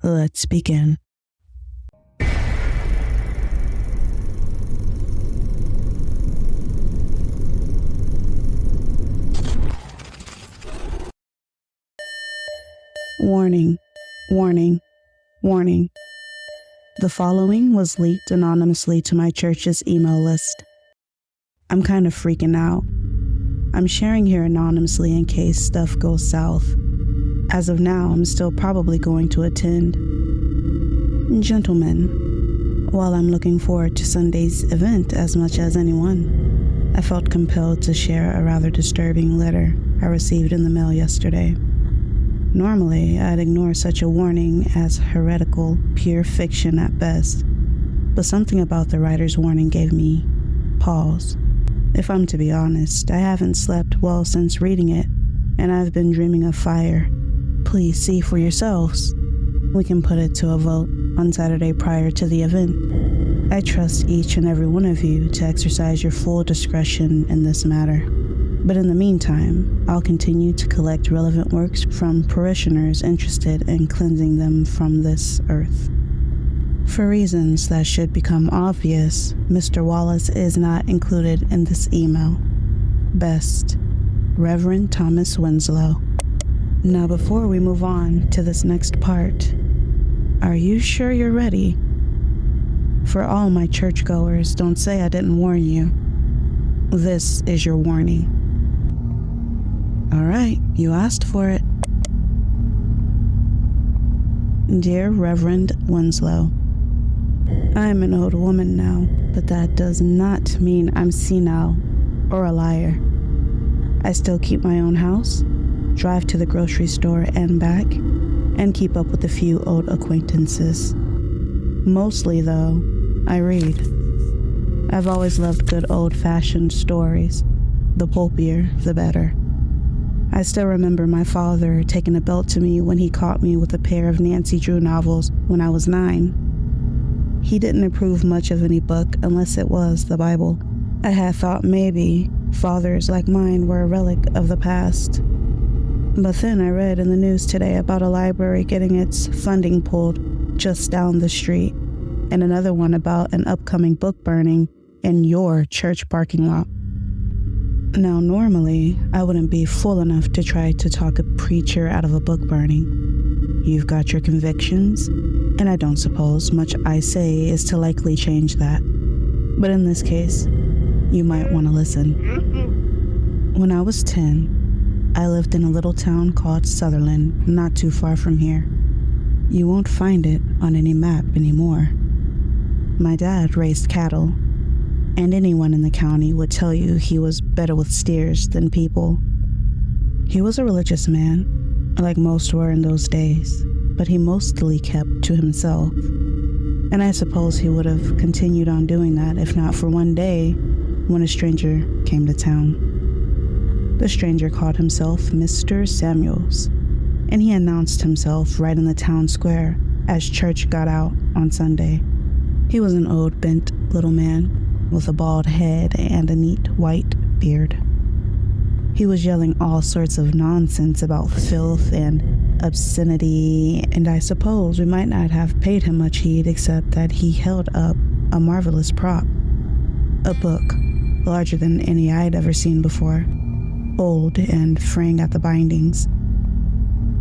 Let's begin. Warning, warning, warning. The following was leaked anonymously to my church's email list. I'm kind of freaking out. I'm sharing here anonymously in case stuff goes south. As of now, I'm still probably going to attend. Gentlemen, while I'm looking forward to Sunday's event as much as anyone, I felt compelled to share a rather disturbing letter I received in the mail yesterday. Normally, I'd ignore such a warning as heretical, pure fiction at best, but something about the writer's warning gave me pause. If I'm to be honest, I haven't slept well since reading it, and I've been dreaming of fire. Please see for yourselves. We can put it to a vote on Saturday prior to the event. I trust each and every one of you to exercise your full discretion in this matter. But in the meantime, I'll continue to collect relevant works from parishioners interested in cleansing them from this earth. For reasons that should become obvious, Mr. Wallace is not included in this email. Best, Reverend Thomas Winslow. Now before we move on to this next part, are you sure you're ready? For all my churchgoers, don't say I didn't warn you. This is your warning. All right, you asked for it. Dear Reverend Winslow, I am an old woman now, but that does not mean I'm senile or a liar. I still keep my own house, drive to the grocery store and back, and keep up with a few old acquaintances. Mostly, though, I read. I've always loved good old-fashioned stories. The pulpier, the better. I still remember my father taking a belt to me when he caught me with a pair of Nancy Drew novels when I was 9. He didn't approve much of any book unless it was the Bible. I had thought maybe fathers like mine were a relic of the past. But then I read in the news today about a library getting its funding pulled just down the street, and another one about an upcoming book burning in your church parking lot. Now, normally, I wouldn't be fool enough to try to talk a preacher out of a book burning. You've got your convictions, and I don't suppose much I say is to likely change that. But in this case, you might want to listen. When I was 10, I lived in a little town called Sutherland, not too far from here. You won't find it on any map anymore. My dad raised cattle, and anyone in the county would tell you he was better with steers than people. He was a religious man, like most were in those days, but he mostly kept to himself. And I suppose he would have continued on doing that if not for one day when a stranger came to town. The stranger called himself Mr. Samuels, and he announced himself right in the town square as church got out on Sunday. He was an old, bent little man with a bald head and a neat white beard. He was yelling all sorts of nonsense about filth and obscenity, and I suppose we might not have paid him much heed except that he held up a marvelous prop. A book, larger than any I'd ever seen before, old and fraying at the bindings.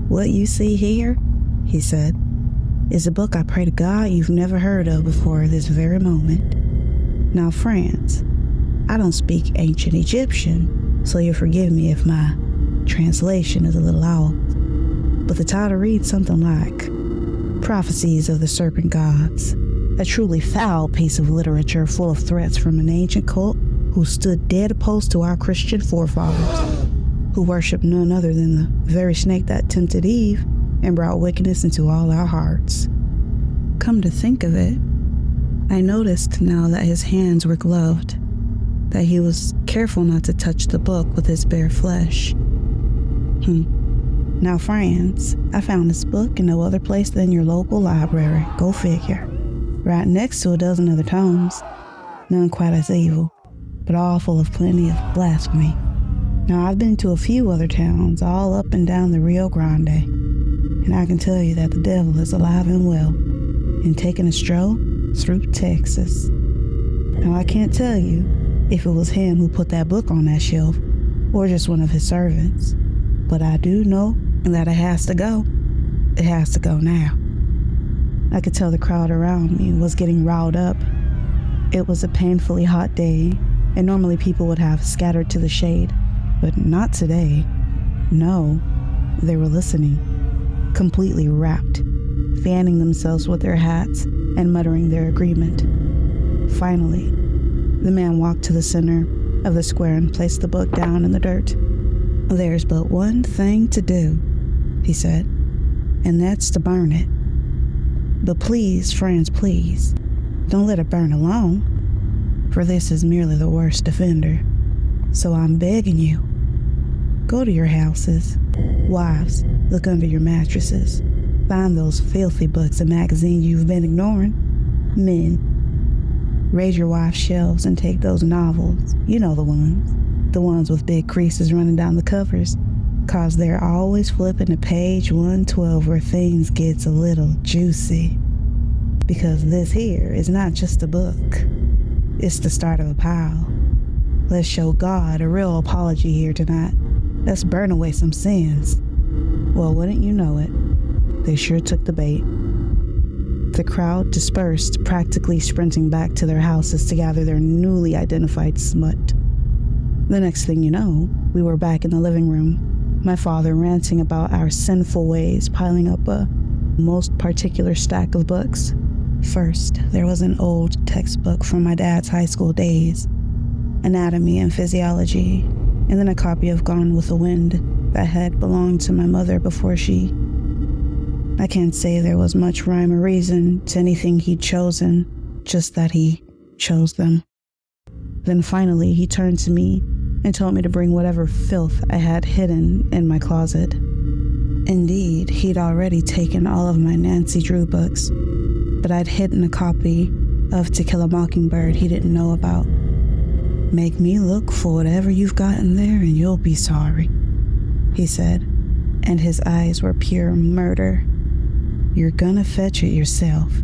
"What you see here," he said, "is a book I pray to God you've never heard of before this very moment. Now, friends, I don't speak ancient Egyptian, so you'll forgive me if my translation is a little off. But the title reads something like Prophecies of the Serpent Gods, a truly foul piece of literature full of threats from an ancient cult who stood dead opposed to our Christian forefathers, who worshipped none other than the very snake that tempted Eve and brought wickedness into all our hearts." Come to think of it, I noticed now that his hands were gloved, that he was careful not to touch the book with his bare flesh. Now, friends, I found this book in no other place than your local library, go figure, right next to a dozen other tomes, none quite as evil, but all full of plenty of blasphemy. Now, I've been to a few other towns, all up and down the Rio Grande, and I can tell you that the devil is alive and well and taking a stroll through Texas. Now, I can't tell you if it was him who put that book on that shelf or just one of his servants, but I do know that it has to go. It has to go now. I could tell the crowd around me was getting riled up. It was a painfully hot day, and normally people would have scattered to the shade, but not today. No, they were listening, completely rapt, fanning themselves with their hats and muttering their agreement. Finally, the man walked to the center of the square and placed the book down in the dirt. "There's but one thing to do," he said, "and that's to burn it. But please, friends, please, don't let it burn alone, for this is merely the worst offender. So I'm begging you, go to your houses. Wives, look under your mattresses. Find those filthy books and magazines you've been ignoring. Men, raise your wife's shelves and take those novels. You know the ones with big creases running down the covers, 'cause they're always flipping to page 112 where things gets a little juicy. Because this here is not just a book. It's the start of a pile. Let's show God a real apology here tonight. Let's burn away some sins." Well, wouldn't you know it, they sure took the bait. The crowd dispersed, practically sprinting back to their houses to gather their newly identified smut. The next thing you know, we were back in the living room, my father ranting about our sinful ways, piling up a most particular stack of books. First, there was an old textbook from my dad's high school days, anatomy and physiology, and then a copy of Gone with the Wind that had belonged to my mother before she... I can't say there was much rhyme or reason to anything he'd chosen, just that he chose them. Then finally, he turned to me and told me to bring whatever filth I had hidden in my closet. Indeed, he'd already taken all of my Nancy Drew books, but I'd hidden a copy of To Kill a Mockingbird he didn't know about. "Make me look for whatever you've got in there and you'll be sorry," he said, and his eyes were pure murder. "You're gonna fetch it yourself,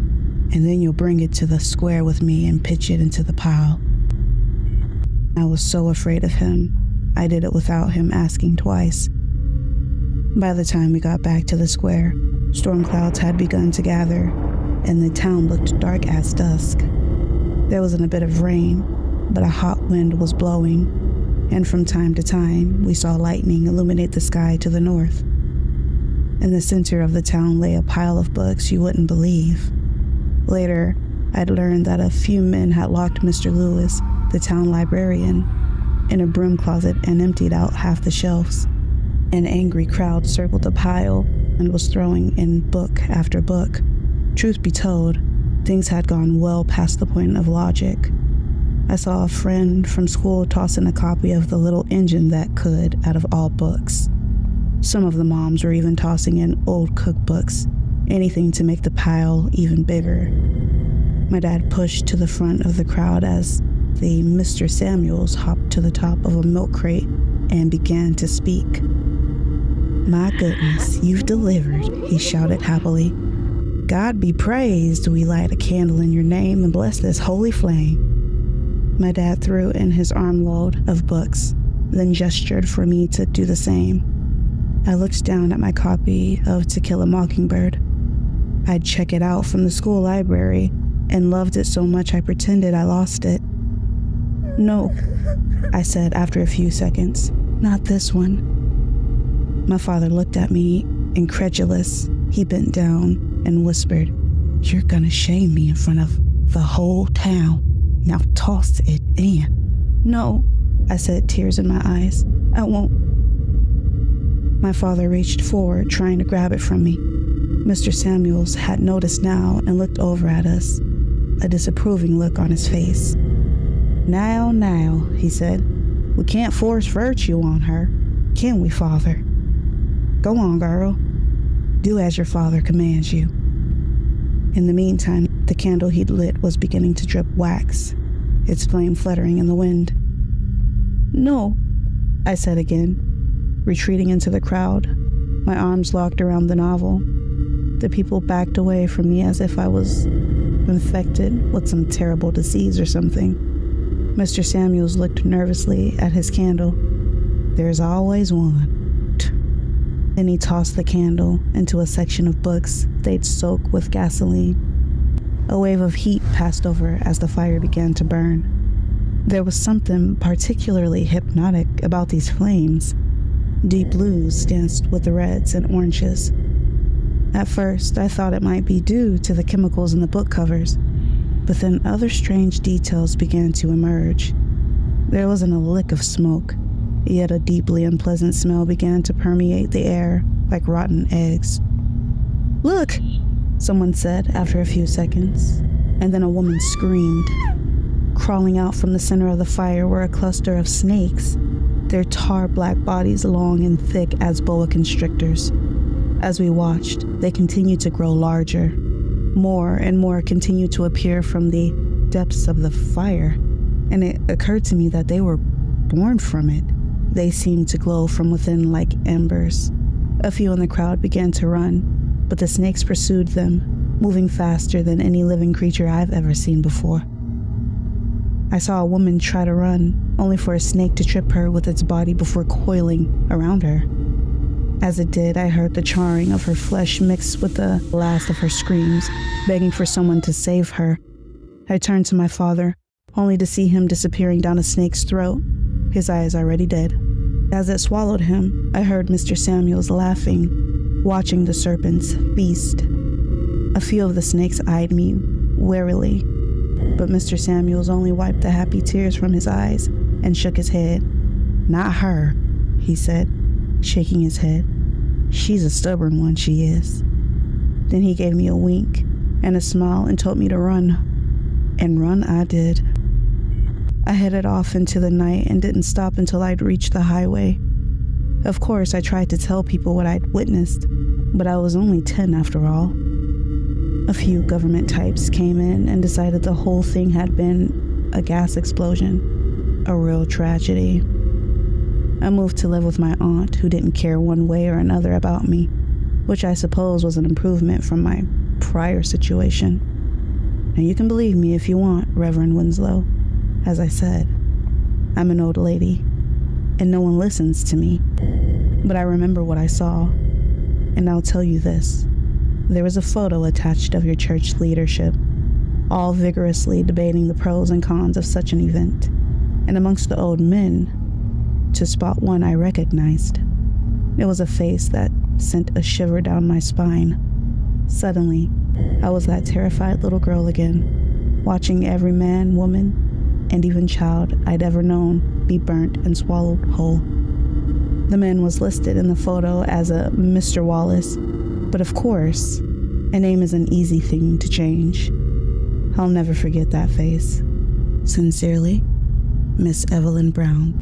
and then you'll bring it to the square with me and pitch it into the pile." I was so afraid of him, I did it without him asking twice. By the time we got back to the square, storm clouds had begun to gather, and the town looked dark as dusk. There wasn't a bit of rain, but a hot wind was blowing, and from time to time, we saw lightning illuminate the sky to the north. In the center of the town lay a pile of books you wouldn't believe. Later, I'd learned that a few men had locked Mr. Lewis, the town librarian, in a broom closet and emptied out half the shelves. An angry crowd circled the pile and was throwing in book after book. Truth be told, things had gone well past the point of logic. I saw a friend from school toss in a copy of The Little Engine That Could out of all books. Some of the moms were even tossing in old cookbooks, anything to make the pile even bigger. My dad pushed to the front of the crowd as the Mr. Samuels hopped to the top of a milk crate and began to speak. "My goodness, you've delivered," he shouted happily. "God be praised, we light a candle in your name and bless this holy flame." My dad threw in his armload of books, then gestured for me to do the same. I looked down at my copy of To Kill a Mockingbird. I'd check it out from the school library and loved it so much I pretended I lost it. "No," I said after a few seconds, "not this one." My father looked at me, incredulous. He bent down and whispered, "You're gonna shame me in front of the whole town. Now toss it in." "No," I said, tears in my eyes. "I won't." My father reached forward, trying to grab it from me. Mr. Samuels had noticed now and looked over at us, a disapproving look on his face. Now, he said, "we can't force virtue on her, can we, Father? Go on, girl. Do as your father commands you." In the meantime, the candle he'd lit was beginning to drip wax, its flame fluttering in the wind. "No," I said again, retreating into the crowd, my arms locked around the novel. The people backed away from me as if I was infected with some terrible disease or something. Mr. Samuels looked nervously at his candle. There's always one. Then he tossed the candle into a section of books they'd soak with gasoline. A wave of heat passed over as the fire began to burn. There was something particularly hypnotic about these flames. Deep blues danced with the reds and oranges. At first, I thought it might be due to the chemicals in the book covers, but then other strange details began to emerge. There wasn't a lick of smoke, yet a deeply unpleasant smell began to permeate the air like rotten eggs. "Look!" someone said after a few seconds, and then a woman screamed. Crawling out from the center of the fire were a cluster of snakes, their tar-black bodies long and thick as boa constrictors. As we watched, they continued to grow larger. More and more continued to appear from the depths of the fire, and it occurred to me that they were born from it. They seemed to glow from within like embers. A few in the crowd began to run, but the snakes pursued them, moving faster than any living creature I've ever seen before. I saw a woman try to run, only for a snake to trip her with its body before coiling around her. As it did, I heard the charring of her flesh mixed with the last of her screams, begging for someone to save her. I turned to my father, only to see him disappearing down a snake's throat, his eyes already dead. As it swallowed him, I heard Mr. Samuels laughing, watching the serpents feast. A few of the snakes eyed me warily, but Mr. Samuels only wiped the happy tears from his eyes and shook his head. "Not her," he said, shaking his head. "She's a stubborn one, she is." Then he gave me a wink and a smile and told me to run. And run I did. I headed off into the night and didn't stop until I'd reached the highway. Of course, I tried to tell people what I'd witnessed, but I was only 10 after all. A few government types came in and decided the whole thing had been a gas explosion, a real tragedy. I moved to live with my aunt, who didn't care one way or another about me, which I suppose was an improvement from my prior situation. And you can believe me if you want, Reverend Winslow. As I said, I'm an old lady, and no one listens to me. But I remember what I saw, and I'll tell you this. There was a photo attached of your church leadership, all vigorously debating the pros and cons of such an event. And amongst the old men, to spot one I recognized. It was a face that sent a shiver down my spine. Suddenly, I was that terrified little girl again, watching every man, woman, and even child I'd ever known be burnt and swallowed whole. The man was listed in the photo as a Mr. Wallace, but of course, a name is an easy thing to change. I'll never forget that face. Sincerely, Miss Evelyn Brown.